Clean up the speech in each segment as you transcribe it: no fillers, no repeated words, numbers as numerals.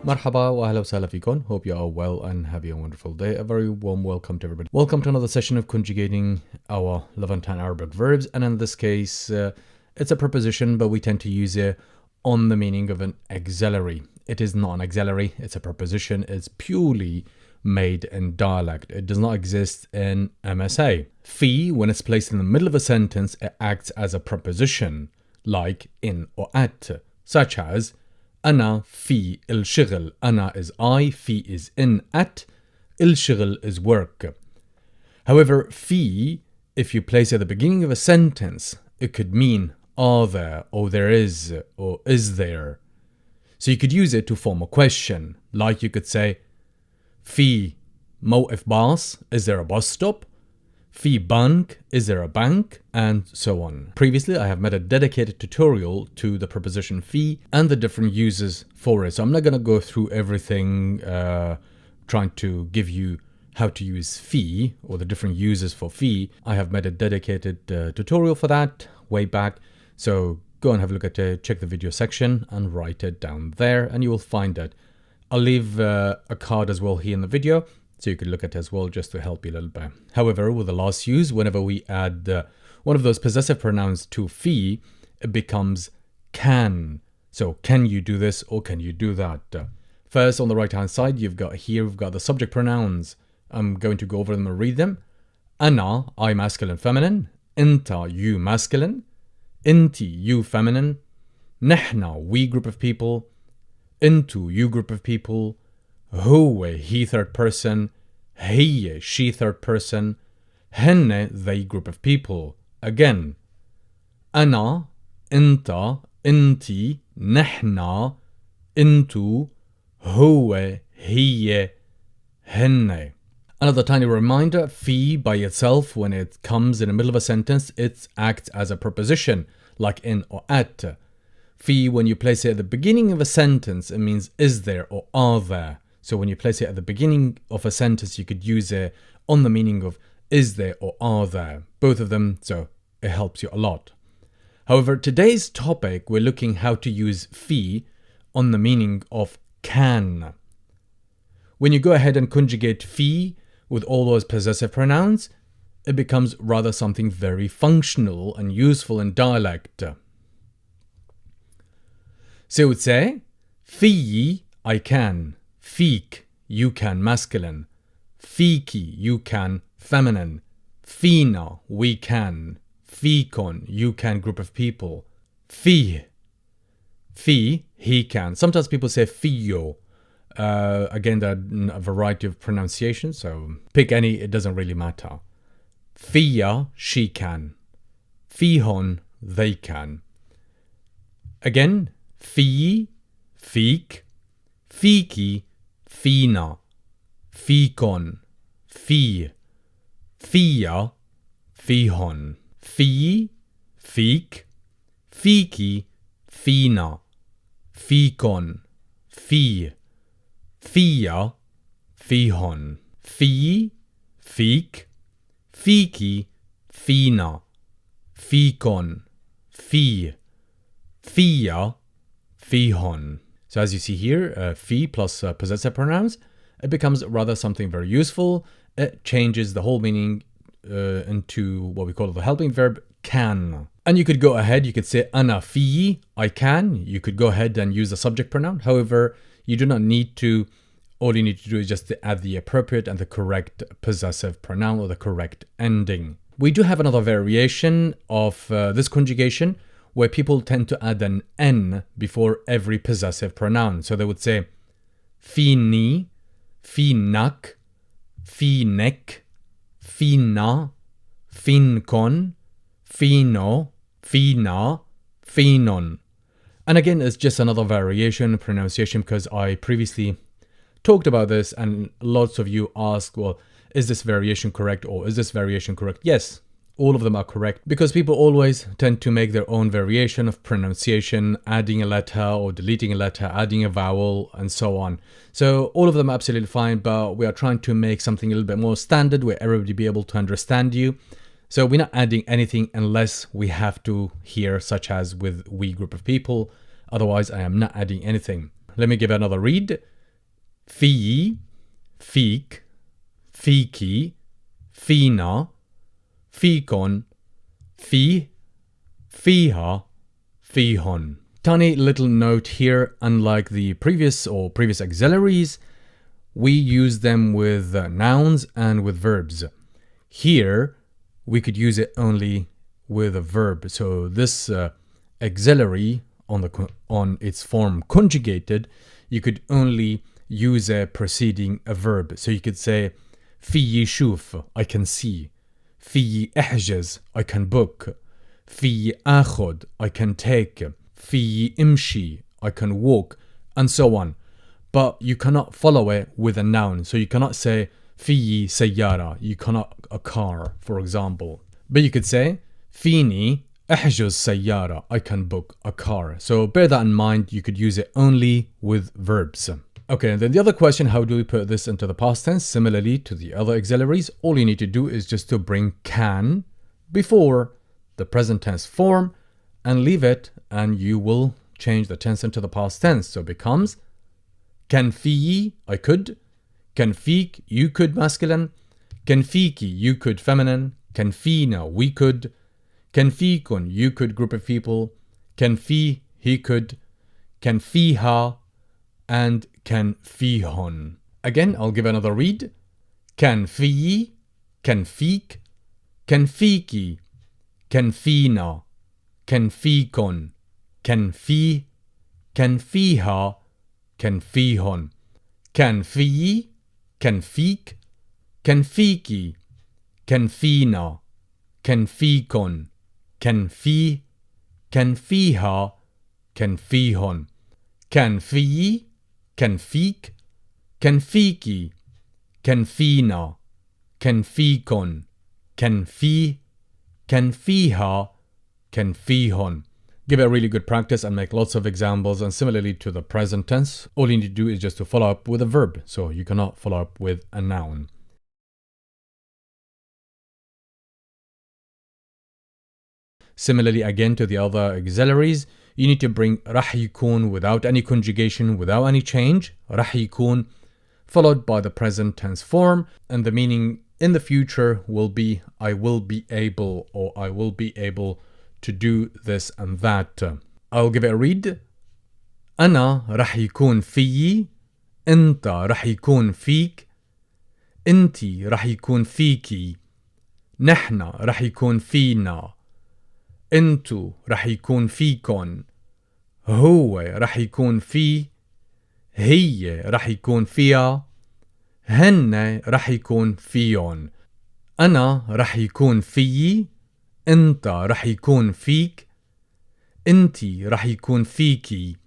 Marhaba wa ahla wa sahla fikum. Hope you are well and have a wonderful day. A very warm welcome to everybody. Welcome to another session of conjugating our Levantine Arabic verbs. And in this case, it's a preposition, but we tend to use it on the meaning of an auxiliary. It is not an auxiliary, it's a preposition. It's purely made in dialect. It does not exist in MSA. Fi, when it's placed in the middle of a sentence, it acts as a preposition, like in or at, such as أنا في الشغل. أنا is I, في is in, at, الشغل is work. However, fi, if you place it at the beginning of a sentence, it could mean are there, or there is, or is there. So you could use it to form a question, like you could say في موقف باص, is there a bus stop? في bank, is there a bank? And so on. Previously, I have made a dedicated tutorial to the preposition fi and the different uses for it. So I'm not going to go through everything trying to give you how to use fi or the different uses for fi. I have made a dedicated tutorial for that way back. So go and have a look at it, check the video section and write it down there and you will find it. I'll leave a card as well here in the video, so you could look at it as well just to help you a little bit. However, with the last use, whenever we add one of those possessive pronouns to fi, it becomes can. So can you do this or can you do that? First, on the right hand side, we've got the subject pronouns. I'm going to go over them and read them. Ana, I masculine, feminine. Inta, you masculine. Inti, you feminine. Nehna, we group of people. Into, you group of people. Huwe, he third person. Hiye, she third person. Henne, they group of people. Again. Ana, inta, inti, nehna, into, huwe, hiye, henne. Another tiny reminder, fi by itself, when it comes in the middle of a sentence, it acts as a preposition, like in or at. Fi, when you place it at the beginning of a sentence, it means is there or are there. So when you place it at the beginning of a sentence, you could use it on the meaning of is there or are there. Both of them, so it helps you a lot. However, today's topic, we're looking how to use fi on the meaning of can. When you go ahead and conjugate fi with all those possessive pronouns, it becomes rather something very functional and useful in dialect. So it would say, fi, I can. Fik, you can, masculine. Fiki, you can, feminine. Fina, we can. Fikon, you can, group of people. Fi, he can. Sometimes people say fio. Again, there are a variety of pronunciations, so pick any, it doesn't really matter. Fia, she can. Fihon, they can. Again, fi, fik, fiki, fina, fikon, fi, fia, fihon. Fi, fik, fiki, fina, fikon, fi, fia, fihon. Fi, fik, fiki, fina, fikon, fi, fia, fihon. So as you see here, fi plus possessive pronouns, it becomes rather something very useful. It changes the whole meaning into what we call the helping verb can. And you could go ahead, you could say ana fi, I can. You could go ahead and use the subject pronoun. However, you do not need to. All you need to do is just to add the appropriate and the correct possessive pronoun or the correct ending. We do have another variation of this conjugation where people tend to add an N before every possessive pronoun. So they would say fini, finak, finek, fina, finkon, fino, fina, finon. And again, it's just another variation of pronunciation because I previously talked about this and lots of you ask, well, is this variation correct or is this variation correct? Yes, all of them are correct because people always tend to make their own variation of pronunciation, adding a letter or deleting a letter, adding a vowel and so on. So all of them are absolutely fine, but we are trying to make something a little bit more standard where everybody be able to understand you. So we're not adding anything unless we have to here, such as with we group of people. Otherwise, I am not adding anything. Let me give another read. في فيك فيكي فينا فيكن فيه فيها فيهن. Tiny little note here, unlike the previous auxiliaries, we use them with nouns and with verbs. Here, we could use it only with a verb. So this auxiliary on its form conjugated, you could only use a preceding a verb. So you could say في شوف, I can see. في احجز, I can book. في آخذ, I can take. في امشي, I can walk, and so on. But you cannot follow it with a noun. So you cannot say في سيارة, you cannot a car, for example. But you could say فيني احجز سيارة, I can book a car. So bear that in mind, you could use it only with verbs. Okay, and then the other question, how do we put this into the past tense? Similarly to the other auxiliaries, all you need to do is just to bring can before the present tense form and leave it, and you will change the tense into the past tense. So it becomes كان فيي, I could. كان فيك, you could, masculine. كان فيكي, you could, feminine. كان فينا, we could. كان فيكن, you could, group of people. كان فيه, he could. كان فيها, and كان فيهن. Again, I'll give another read. كان فيي, كان فيك. كان فيكي, كان فينا. كان فيكن, كان فيه. كان فيها, كان فيهن. كان فيي, كان فيك. كان فيكي, كان فينا. كان فيكن, كان فيه. كان فيها, كان فيهن. كان فيي, كان فيك. كان فيكي, كان فينا. كان فيكن, كان فيه. كان فيها, كان فيهن. Give it a really good practice and make lots of examples. And similarly to the present tense, all you need to do is just to follow up with a verb. So you cannot follow up with a noun. Similarly, again to the other auxiliaries, you need to bring راح يكون without any conjugation, without any change. راح يكون followed by the present tense form, and the meaning in the future will be I will be able, or I will be able to do this and that. I'll give it a read. أنا راح يكون فيي. أنت راح يكون فيك. أنتي راح يكون فيكي. نحن راح يكون فينا. أنتو راح يكون فيكن. هو راح يكون فيه. هي راح يكون فيها. هن راح يكون فيون. أنا راح يكون فيي. أنت راح يكون فيك. أنتي راح يكون فيكي.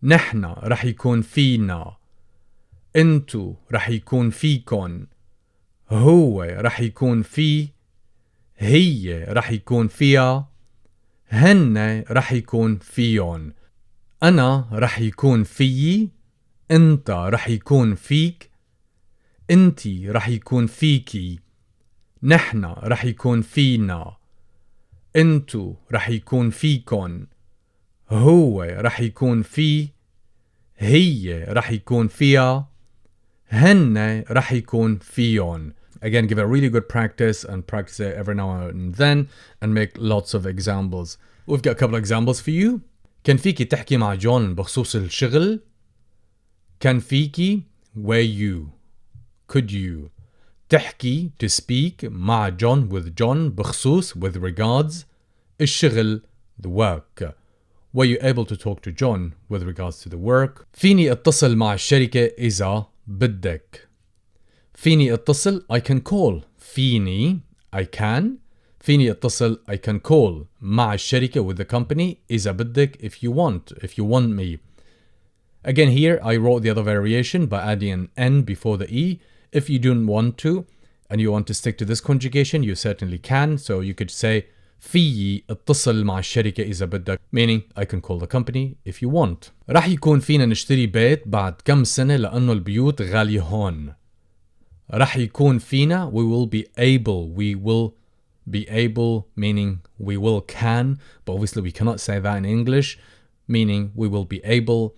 نحن راح يكون فينا. أنتو راح يكون فيكن. هو راح يكون فيه. هي راح يكون فيها. هن راح يكون فيون. أنا راح يكون فيي. أنت راح يكون فيك. أنتي راح يكون فيكي. نحن راح يكون فينا. أنتو راح يكون فيكن. هو راح يكون فيه. هي راح يكون فيها. هن راح يكون فيون. Again, give it a really good practice and practice it every now and then and make lots of examples. We've got a couple of examples for you. كان فيكي تحكي مع جون بخصوص الشغل. كان فيكي, were you, could you. تحكي, to speak, مع جون, with John, بخصوص, with regards. الشغل, the work. Were you able to talk to John with regards to the work? فيني اتصل مع الشركة إذا بدك. فيني اتصل, I can call. فيني, I can. فيني اتصل, I can call. مع الشركة, with the company. إذا بدك, if you want me. Again here, I wrote the other variation by adding an N before the E. If you don't want to, and you want to stick to this conjugation, you certainly can. So you could say فيي اتصل مع الشركة إذا بدك, meaning I can call the company if you want. راح يكون فينا نشتري بيت بعد كم سنة لأنه البيوت غالية هون. راح يكون فينا, we will be able, meaning we will can, but obviously we cannot say that in English, meaning we will be able.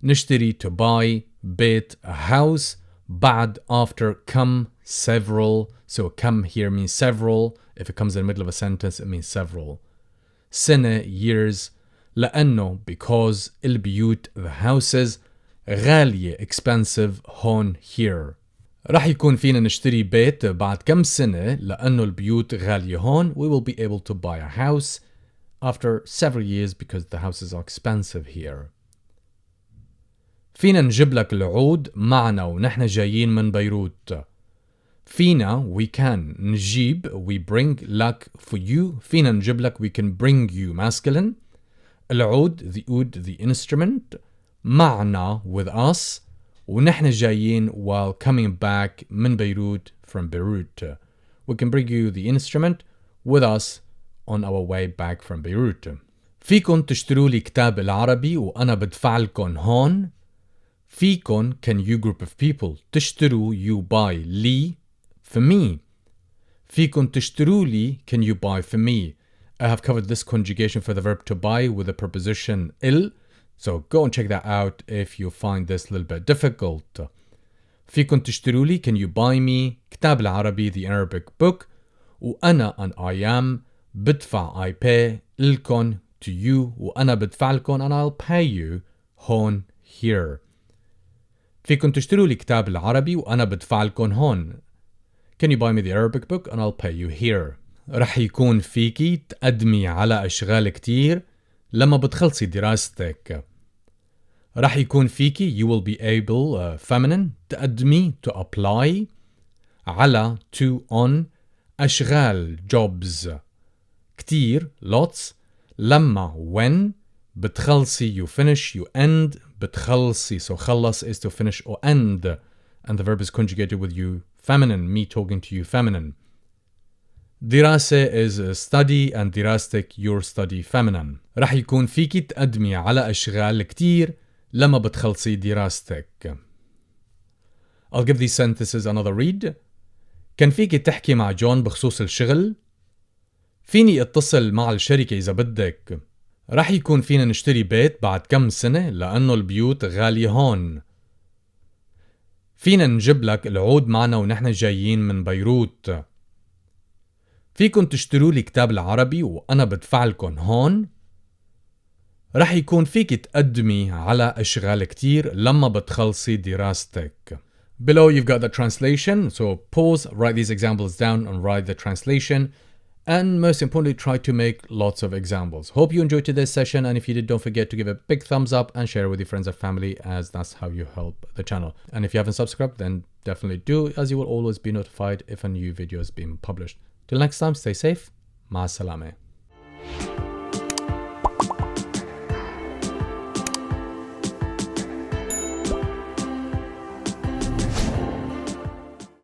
نشتري, to buy. بيت, a house. بعد, after, come, several. So come here means several. If it comes in the middle of a sentence, it means several. سنة, years. لأنه, because. البيوت, the houses. غالية, expensive. هون, here. راح يكون فينا نشتري بيت بعد كم سنة لأنه البيوت غالية هون. We will be able to buy a house after several years because the houses are expensive here. فينا نجيب لك العود معنا ونحن جايين من بيروت. فينا, we can. نجيب, we bring. لك, for you. فينا نجيب لك, we can bring you, masculine. العود, the oud, the instrument. معنا, with us. ونحن جايين while coming back من بيروت, from Beirut. We can bring you the instrument with us on our way back from Beirut. فيكن تشتروا لي كتاب العربي وأنا بدفع لكم هون. فيكن, can you group of people. تشتروا, you buy. لي, for me. فيكن تشتروا لي, can you buy for me. I have covered this conjugation for the verb to buy with the preposition il. So go and check that out if you find this a little bit difficult. فيكن تشتروا لي, can you buy me. كتاب العربي, the Arabic book. وأنا, and I am. بدفع, I pay. لكن, to you. وأنا بدفع لكم, and I'll pay you. هون, here. فيكن تشتروا لي كتاب العربي وأنا بدفع لكم هون. Can you buy me the Arabic book and I'll pay you here. رح يكون فيكي تقدمي على أشغال كتير لما بتخلصي دراستك. رح يكون فيكي, you will be able, feminine. تقدمي, to apply. على, to, on. أشغال, jobs. كتير, lots. لما, when. بتخلصي, you finish, you end. بتخلصي, so خلص is to finish or end. And the verb is conjugated with you, feminine. Me talking to you, feminine. دراسة is study and دراستك your study, feminine. رح يكون فيكي تقدمي على أشغال كتير لما بتخلصي دراستك. I'll give these sentences another read. كان فيكي تحكي مع جون بخصوص الشغل. فيني اتصل مع الشركة إذا بدك. رح يكون فينا نشتري بيت بعد كم سنة لأنه البيوت غالية هون. فينا نجيب لك العود معنا ونحن جايين من بيروت. فيكن تشتروا لي كتاب العربي وأنا بدفع لكم هون. رح يكون فيك تقدمي على أشغال كتير لما بتخلصي دراستك. Below you've got the translation, so pause, write these examples down and write the translation. And most importantly, try to make lots of examples. Hope you enjoyed today's session, and if you did, don't forget to give a big thumbs up and share with your friends and family, as that's how you help the channel. And if you haven't subscribed, then definitely do, as you will always be notified if a new video has been published. Till next time, stay safe. Ma salame.